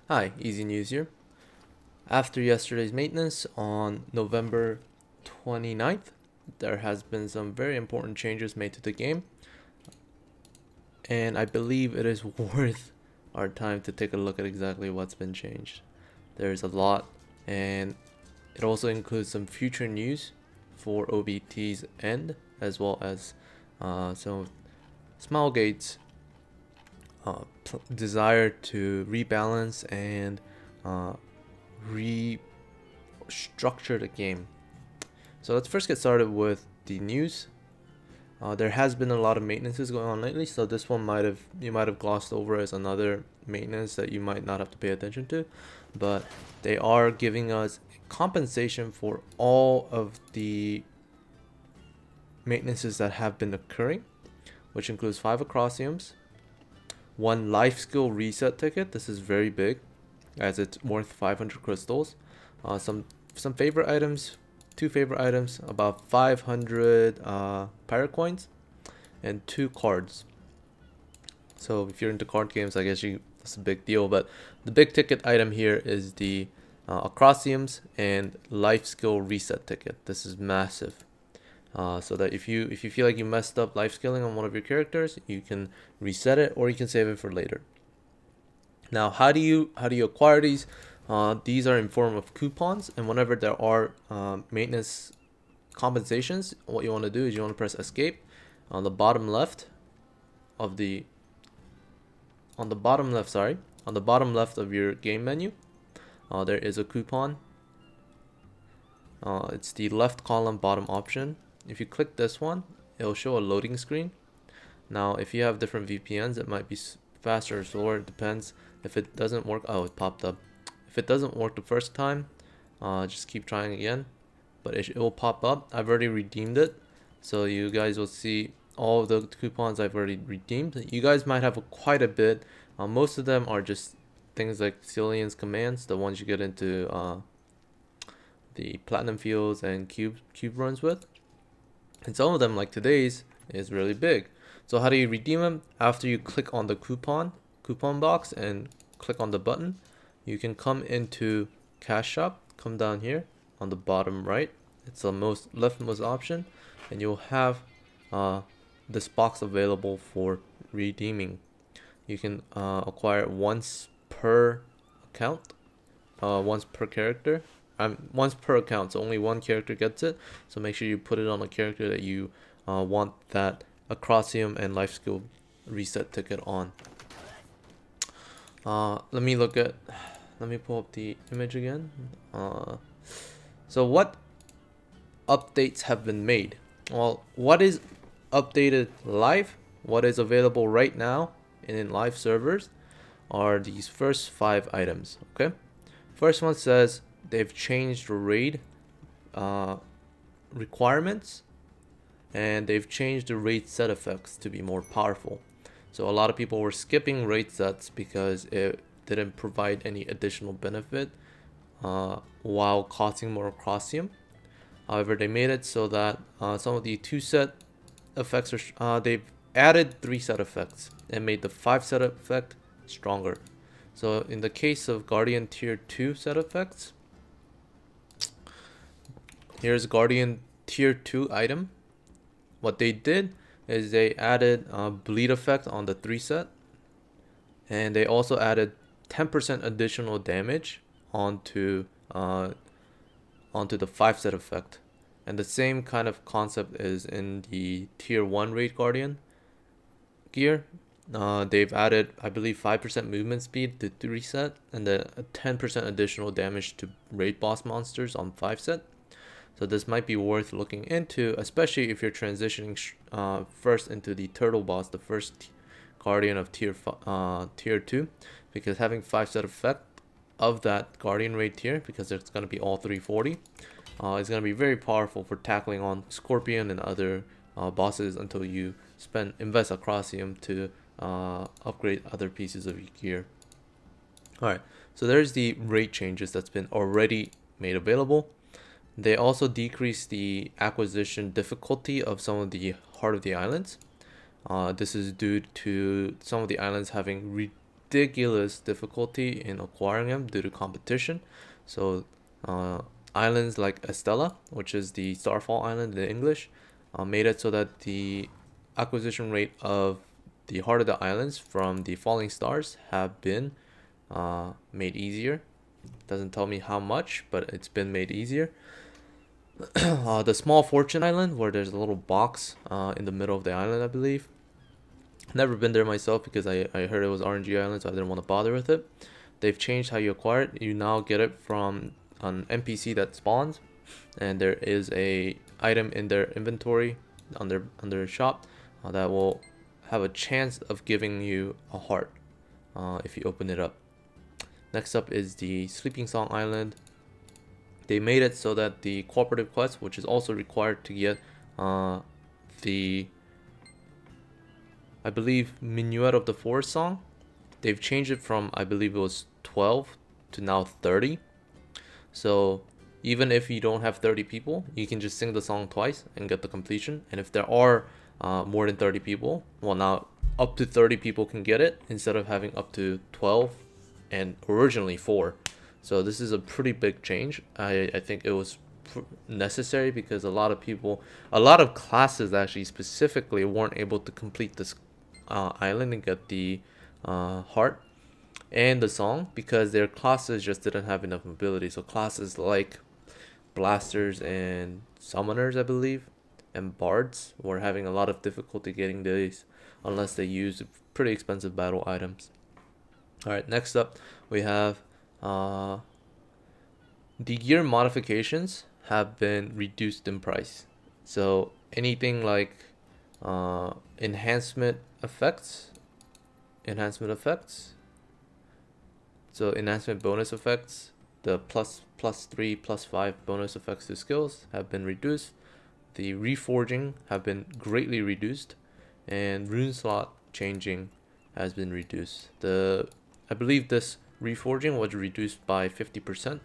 Hi, Easy News here. After yesterday's maintenance on November 29th, there has been some very important changes made to the game, and I believe it is worth our time to take a look at exactly what's been changed. There's a lot, and it also includes some future news for OBT's end, as well as some Smilegate's desire to rebalance and uh, restructure the game. So let's first get started with the news. There has been a lot of maintenances going on lately, so this one you might have glossed over as another maintenance that you might not have to pay attention to, but they are giving us compensation for all of the maintenances that have been occurring, which includes 5 acrosiums, 1 life skill reset ticket. This is very big, as it's worth 500 crystals. Some favorite items, 2 favorite items, about 500 pirate coins, and 2 cards. So if you're into card games, I guess that's a big deal. But the big ticket item here is the acrosiums and life skill reset ticket. This is massive. So that if you feel like you messed up life skilling on one of your characters, you can reset it, or you can save it for later. Now, how do you acquire these? These are in form of coupons, and whenever there are maintenance compensations, what you want to do is you want to press escape on the bottom left of the on the bottom left of your game menu. There is a coupon. It's the left column bottom option. If you click this one, it'll show a loading screen. Now, if you have different VPNs, it might be faster or slower. It depends. If it doesn't work, oh, it popped up. If it doesn't work the first time, just keep trying again, but it will pop up. I've already redeemed it, so you guys will see all of the coupons I've already redeemed. You guys might have quite a bit. Most of them are just things like Cillian's commands, the ones you get into the platinum fields and cube runs with, and some of them, like today's, is really big. So how do you redeem them? After you click on the coupon box and click on the button, you can come into Cash Shop, come down here on the bottom right. It's the leftmost option, and you'll have this box available for redeeming. You can acquire it once per account, once per character. Once per account, so only one character gets it. So make sure you put it on a character that you want that acrosium and life skill reset ticket on. Let me pull up the image again. So what updates have been made? Well, what is updated live, what is available right now and in live servers, are these first 5 items. Okay, first one says they've changed raid requirements, and they've changed the raid set effects to be more powerful. So a lot of people were skipping raid sets because it didn't provide any additional benefit while costing more acrosium. However, they made it so that some of the 2 set effects are they've added 3 set effects and made the 5 set effect stronger. So in the case of Guardian tier 2 set effects, here's Guardian tier 2 item. What they did is they added bleed effect on the 3 set, and they also added 10% additional damage onto the 5 set effect. And the same kind of concept is in the tier 1 raid guardian gear. They've added, I believe, 5% movement speed to 3 set, and then a 10% additional damage to raid boss monsters on 5 set. So this might be worth looking into, especially if you're transitioning first into the turtle boss, the first guardian of tier 2, because having 5 set effect of that guardian raid tier, because it's going to be all 340, is going to be very powerful for tackling on Scorpion and other bosses until you invest acrosium to upgrade other pieces of your gear. Alright, so there's the raid changes that's been already made available. They also decreased the acquisition difficulty of some of the Heart of the Islands. This is due to some of the islands having ridiculous difficulty in acquiring them due to competition. So islands like Estella, which is the Starfall Island in English, made it so that the acquisition rate of the Heart of the Islands from the Falling Stars have been made easier. Doesn't tell me how much, but it's been made easier. The Small Fortune Island, where there's a little box in the middle of the island, I believe. Never been there myself because I heard it was RNG Island, so I didn't want to bother with it. They've changed how you acquire it. You now get it from an NPC that spawns, and there is a item in their inventory on their shop that will have a chance of giving you a heart if you open it up. Next up is the Sleeping Song Island. They made it so that the cooperative quest, which is also required to get the, I believe, Minuet of the Forest song, they've changed it from, I believe it was 12 to now 30. So even if you don't have 30 people, you can just sing the song twice and get the completion. And if there are more than 30 people, well, now up to 30 people can get it instead of having up to 12 and originally 4. So this is a pretty big change. I think it was necessary because a lot of classes actually specifically weren't able to complete this island and get the heart and the song because their classes just didn't have enough mobility. So classes like blasters and summoners, I believe, and bards were having a lot of difficulty getting these unless they used pretty expensive battle items. Alright, next up we have the gear modifications have been reduced in price. So anything like enhancement effects, so enhancement bonus effects, the +3, +5 bonus effects to skills have been reduced. The reforging have been greatly reduced, and rune slot changing has been reduced. I believe this reforging was reduced by 50%.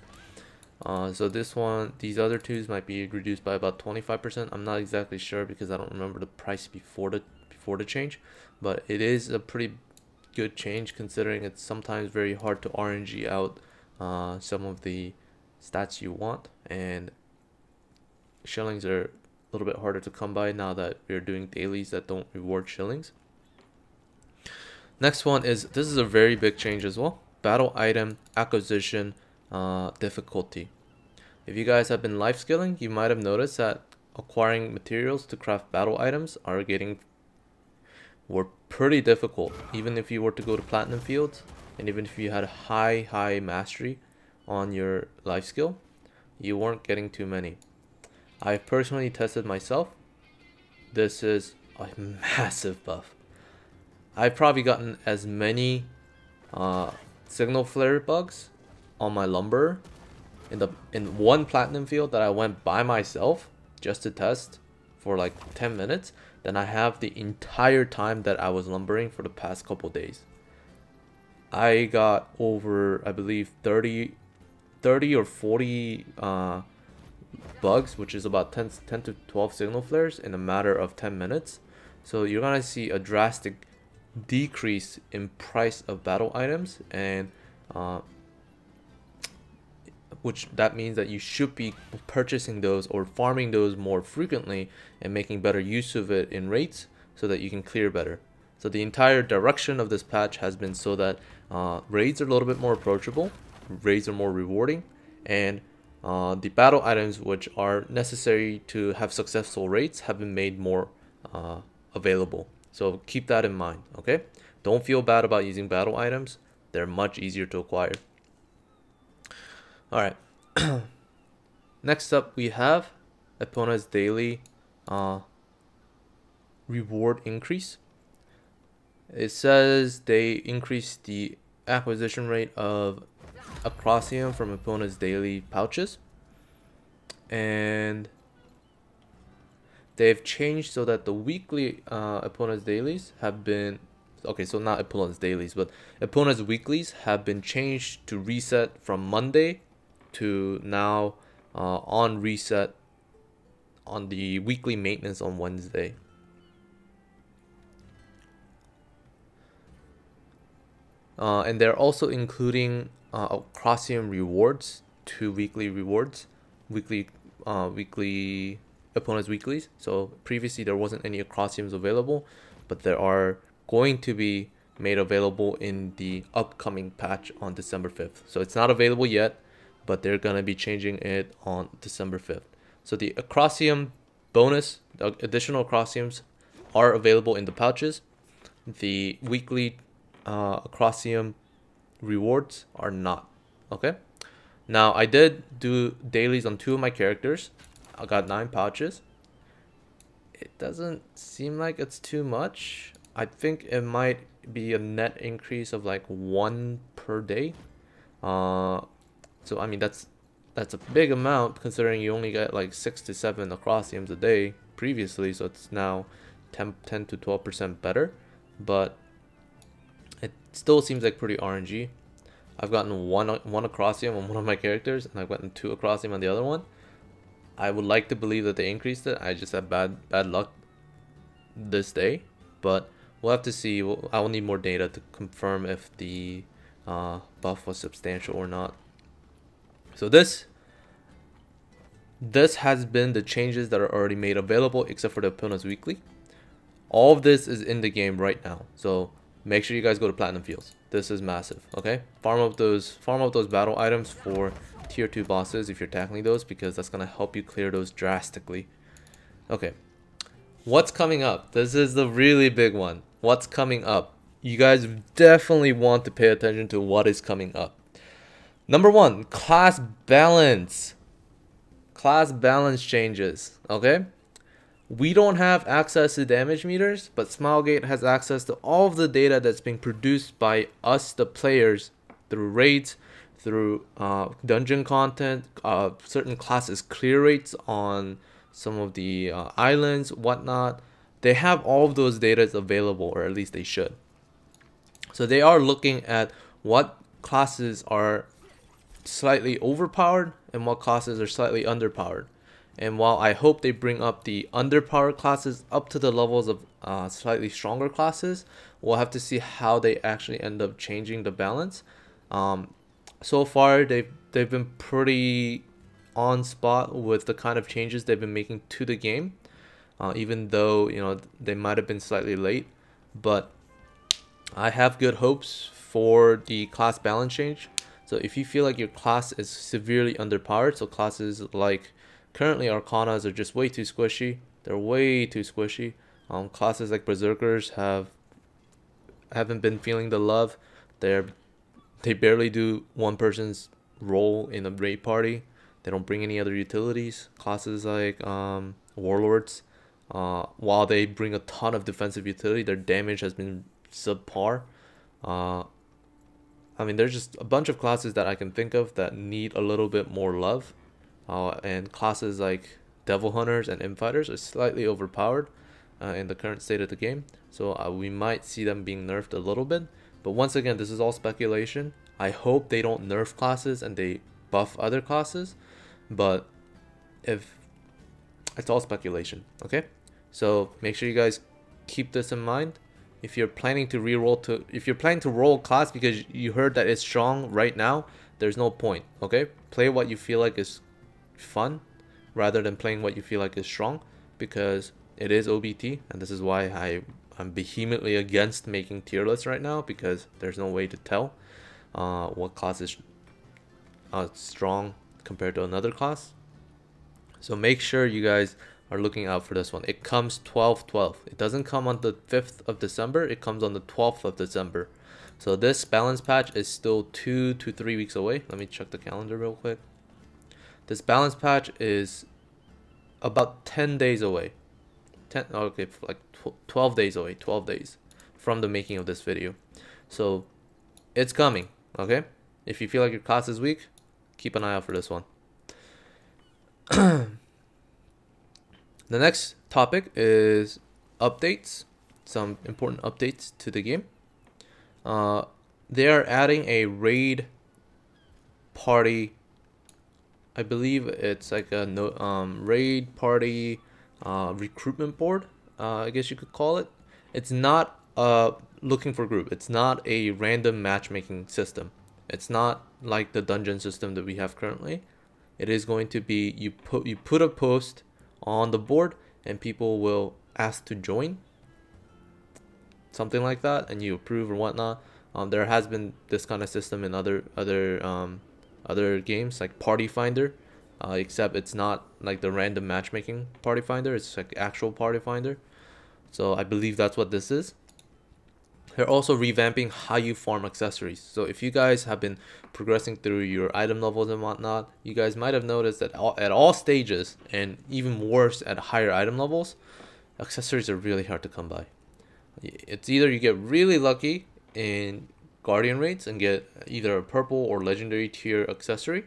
So these other twos might be reduced by about 25%. I'm not exactly sure because I don't remember the price before the change, but it is a pretty good change considering it's sometimes very hard to RNG out some of the stats you want, and shillings are a little bit harder to come by now that we're doing dailies that don't reward shillings. Next one is, this is a very big change as well, battle item acquisition difficulty. If you guys have been life skilling, you might have noticed that acquiring materials to craft battle items were pretty difficult. Even if you were to go to platinum fields, and even if you had high mastery on your life skill, you weren't getting too many. I've personally tested myself. This is a massive buff. I've probably gotten as many signal flare bugs on my lumber in one platinum field that I went by myself just to test for like 10 minutes than I have the entire time that I was lumbering for the past couple days. I got over, I believe, 30 or 40 bugs, which is about 10 to 12 signal flares in a matter of 10 minutes. So you're gonna see a drastic decrease in price of battle items, and which that means that you should be purchasing those or farming those more frequently and making better use of it in raids so that you can clear better. So the entire direction of this patch has been so that raids are a little bit more approachable, raids are more rewarding, and the battle items which are necessary to have successful raids have been made more available. So keep that in mind, okay? Don't feel bad about using battle items. They're much easier to acquire. Alright. Next up we have Epona's daily reward increase. It says they increased the acquisition rate of Acrosium from Epona's daily pouches, and they've changed so that the weekly Epona's dailies have been, okay, so not Epona's dailies, but Epona's weeklies have been changed to reset from Monday to now on reset on the weekly maintenance on Wednesday. And they're also including Crossium rewards, 2 weekly rewards, weekly opponents weeklies. So previously there wasn't any Acrossiums available, but there are going to be made available in the upcoming patch on December 5th. So it's not available yet, but they're gonna be changing it on December 5th. So the Acrossium bonus, the additional Acrossiums are available in the pouches. The weekly Acrossium rewards are not. Okay. Now I did do dailies on 2 of my characters. I got 9 pouches. It doesn't seem like it's too much. I think it might be a net increase of like 1 per day. So I mean that's a big amount considering you only get like 6 to 7 Acrossiums a day previously. So it's now 10 to 12% better, but it still seems like pretty RNG. I've gotten one Acrossium on one of my characters, and I've gotten 2 Acrossium on the other one. I would like to believe that they increased it. I just had bad luck this day, but we'll have to see. I will need more data to confirm if the buff was substantial or not. So this has been the changes that are already made available, except for the opponents weekly. All of this is in the game right now, so make sure you guys go to Platinum Fields. This is massive. Okay, farm up those battle items for tier 2 bosses if you're tackling those, because that's gonna help you clear those drastically. Okay, what's coming up? This is the really big one. What's coming up? You guys definitely want to pay attention to what is coming up. Number 1, class balance. Class balance changes. Okay, we don't have access to damage meters, but Smilegate has access to all of the data that's being produced by us, the players, through raids, through dungeon content, certain classes clear rates on some of the islands, whatnot. They have all of those data available, or at least they should. So they are looking at what classes are slightly overpowered and what classes are slightly underpowered. And while I hope they bring up the underpowered classes up to the levels of slightly stronger classes, we'll have to see how they actually end up changing the balance. So far, they've been pretty on spot with the kind of changes they've been making to the game, even though they might have been slightly late. But I have good hopes for the class balance change. So if you feel like your class is severely underpowered, so classes like currently Arcanas are just way too squishy. They're way too squishy. Classes like Berserkers haven't been feeling the love. They barely do one person's role in a raid party. They don't bring any other utilities. Classes like Warlords, while they bring a ton of defensive utility, their damage has been subpar. I mean, there's just a bunch of classes that I can think of that need a little bit more love. And classes like Devil Hunters and Imp Fighters are slightly overpowered in the current state of the game. So we might see them being nerfed a little bit. But once again, this is all speculation. I hope they don't nerf classes and they buff other classes. But if it's all speculation, okay? So make sure you guys keep this in mind. If you're planning to roll a class because you heard that it's strong right now, there's no point, okay? Play what you feel like is fun rather than playing what you feel like is strong, because it is OBT, and this is why I'm vehemently against making tier lists right now, because there's no way to tell what class is strong compared to another class. So make sure you guys are looking out for this one. It comes 12/12. It doesn't come on the 5th of December. It comes on the 12th of December. So this balance patch is still 2 to 3 weeks away. Let me check the calendar real quick. This balance patch is about 10 days away. 12 days away. 12 days from the making of this video. So it's coming, okay? If you feel like your class is weak, keep an eye out for this one. The next topic is updates. Some important updates to the game. They are adding a raid party. I believe it's like a raid party recruitment board. I guess you could call it. It's not a looking for group. It's not a random matchmaking system. It's not like the dungeon system that we have currently. It is going to be you put a post on the board and people will ask to join, something like that, and you approve or whatnot. There has been this kind of system in other games like Party Finder, except it's not like the random matchmaking Party Finder. It's like actual Party Finder. So I believe that's what this is. They're also revamping how you farm accessories. So if you guys have been progressing through your item levels and whatnot, you guys might have noticed that at all stages, and even worse at higher item levels, accessories are really hard to come by. It's either you get really lucky in Guardian raids and get either a purple or legendary tier accessory,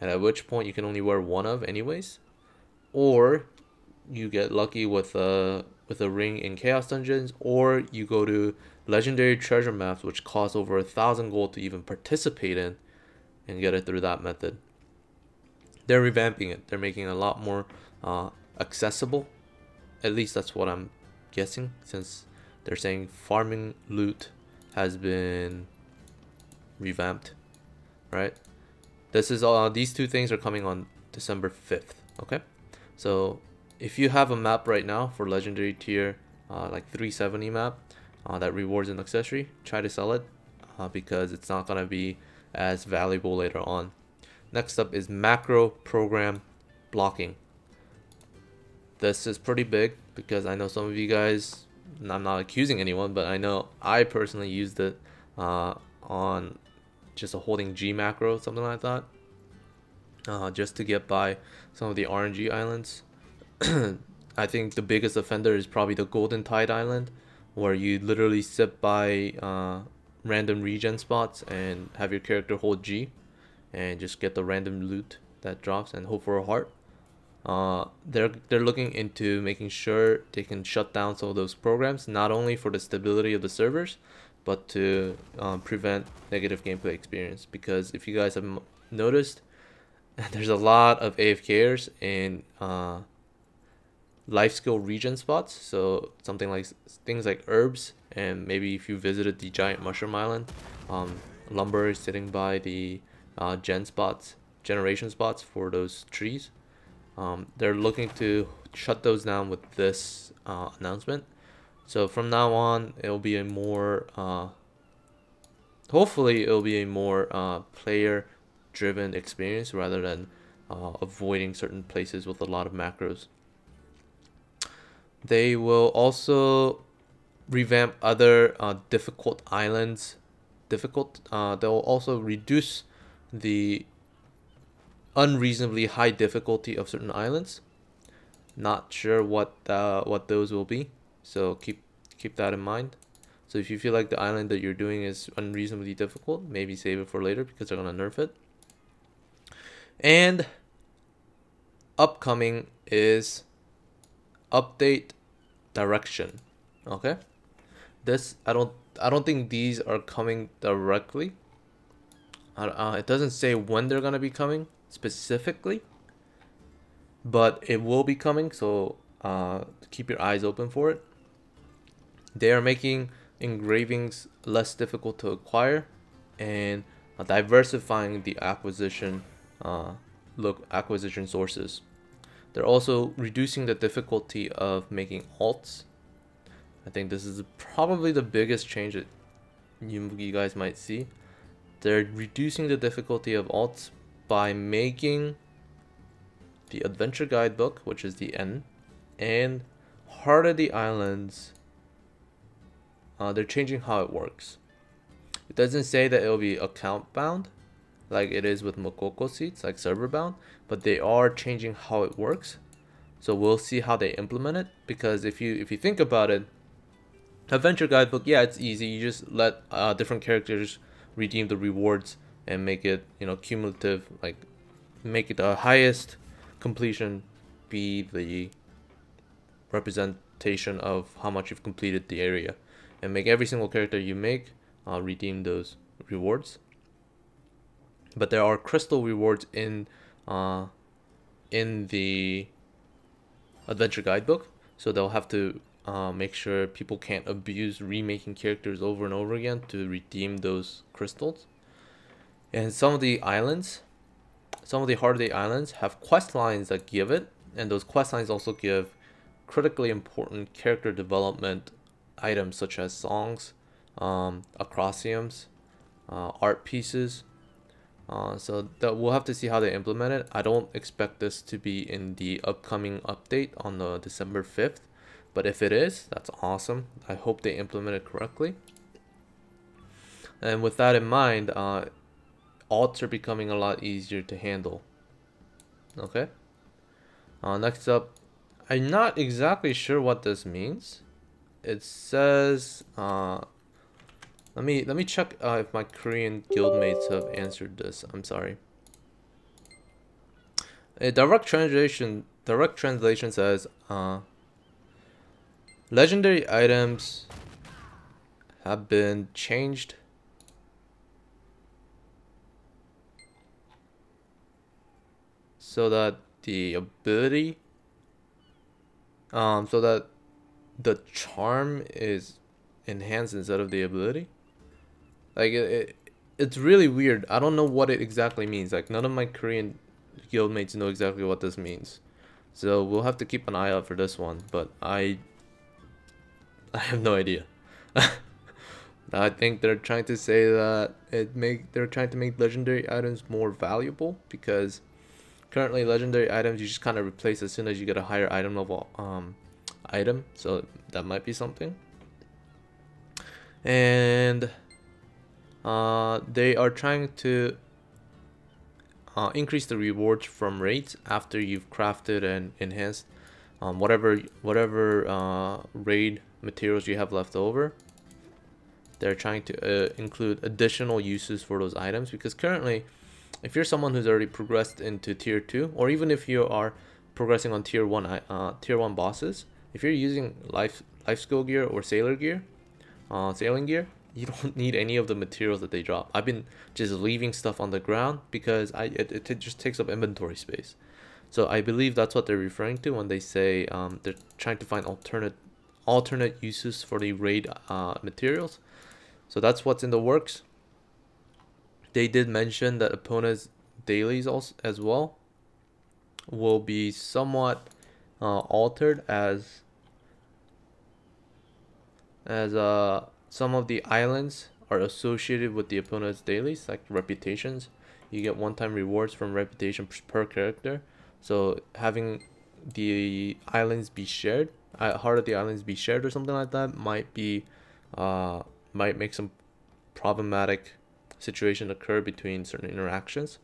and at which point you can only wear one of anyways, or you get lucky with a ring in Chaos Dungeons, or you go to legendary treasure maps which cost over 1,000 gold to even participate in and get it through that method. They're revamping it. They're making it a lot more accessible. At least that's what I'm guessing, since they're saying farming loot has been revamped, right? This is these two things are coming on December 5th. Okay, so if you have a map right now for legendary tier like 370 map that rewards an accessory, try to sell it because it's not gonna be as valuable later on. Next up is macro program blocking. This is pretty big because I know some of you guys, and I'm not accusing anyone, but I know I personally used it on just a holding G macro, something like that, just to get by some of the RNG islands. I think the biggest offender is probably the Golden Tide Island, where you literally sit by random regen spots and have your character hold G and just get the random loot that drops and hope for a heart. They're looking into making sure they can shut down some of those programs, not only for the stability of the servers, but to prevent negative gameplay experience. Because if you guys have noticed, there's a lot of AFKers in life skill regen spots, so something like things like herbs, and maybe if you visited the giant mushroom island, lumber is sitting by the generation spots for those trees. They're looking to shut those down with this announcement. So from now on, it'll be a more hopefully it'll be a more player driven experience rather than avoiding certain places with a lot of macros. They will also revamp other difficult islands. They'll also reduce the unreasonably high difficulty of certain islands. Not sure what those will be, so keep that in mind. So if you feel like the island that you're doing is unreasonably difficult, maybe save it for later because they're gonna nerf it. And upcoming is update direction. Okay, this I don't think these are coming directly. It doesn't say when they're gonna be coming specifically, but it will be coming, so keep your eyes open for it. They are making engravings less difficult to acquire and diversifying the acquisition sources. They're also reducing the difficulty of making alts. I think this is probably the biggest change that you guys might see. They're reducing the difficulty of alts by making the adventure guidebook, which is the N, and Heart of the Islands, they're changing how it works. It doesn't say that it'll be account bound like it is with Mokoko seats, like server bound, but they are changing how it works. So we'll see how they implement it, because if you think about it, adventure guidebook, yeah, it's easy. You just let different characters redeem the rewards and make it, cumulative, like make it the highest completion be the representation of how much you've completed the area, and make every single character you make redeem those rewards. But there are crystal rewards in the adventure guidebook, so they'll have to make sure people can't abuse remaking characters over and over again to redeem those crystals. And some of the Heart of the Islands have quest lines that give it, and those quest lines also give critically important character development items such as songs, acrosiums, art pieces. So that we'll have to see how they implement it. I don't expect this to be in the upcoming update on the December 5th, but if it is, that's awesome. I hope they implement it correctly. And with that in mind, alts are becoming a lot easier to handle. Okay. Next up, I'm not exactly sure what this means. It says, let me check if my Korean guildmates have answered this. I'm sorry. A direct translation says, legendary items have been changed so that the ability, so that the charm is enhanced instead of the ability. Like it's really weird. I don't know what it exactly means. Like none of my Korean guildmates know exactly what this means, so we'll have to keep an eye out for this one. But I have no idea. I think they're trying to say that they're trying to make legendary items more valuable, because currently legendary items you just kind of replace as soon as you get a higher item level item. So that might be something. And they are trying to increase the rewards from raids after you've crafted and enhanced whatever raid materials you have left over. They're trying to include additional uses for those items, because currently, if you're someone who's already progressed into tier 2, or even if you are progressing on tier 1 bosses, if you're using life skill gear or sailing gear, you don't need any of the materials that they drop. I've been just leaving stuff on the ground because it just takes up inventory space. So I believe that's what they're referring to when they say they're trying to find alternate uses for the raid materials. So that's what's in the works. They did mention that opponents' dailies also as well will be somewhat altered, as some of the islands are associated with the opponent's dailies, like reputations. You get one-time rewards from reputation per character. So having the islands be shared, Heart of the Islands be shared or something like that, might make some problematic situation occur between certain interactions.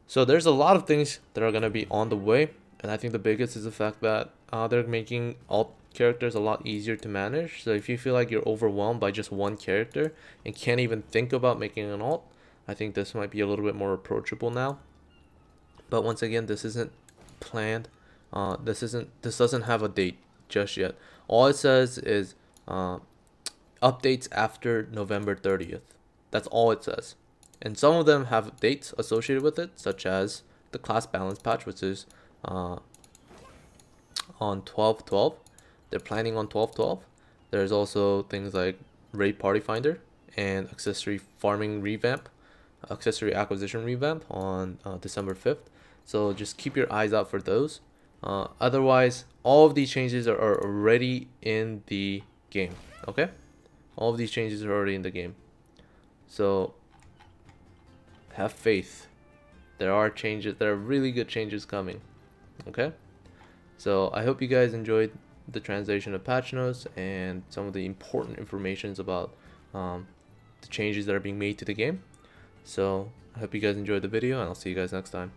So there's a lot of things that are going to be on the way, and I think the biggest is the fact that they're making alt characters a lot easier to manage. So if you feel like you're overwhelmed by just one character and can't even think about making an alt, I think this might be a little bit more approachable now. But once again, this isn't planned. This doesn't have a date just yet. All it says is updates after November 30th. That's all it says. And some of them have dates associated with it, such as the class balance patch, which is on 12/12. They're planning on 12/12. There's also things like Raid Party Finder and accessory acquisition revamp on December 5th. So just keep your eyes out for those. Otherwise, all of these changes are already in the game. Okay, all of these changes are already in the game. So have faith. There are changes. There are really good changes coming. Okay, so I hope you guys enjoyed the translation of patch notes and some of the important informations about the changes that are being made to the game. So I hope you guys enjoyed the video, and I'll see you guys next time.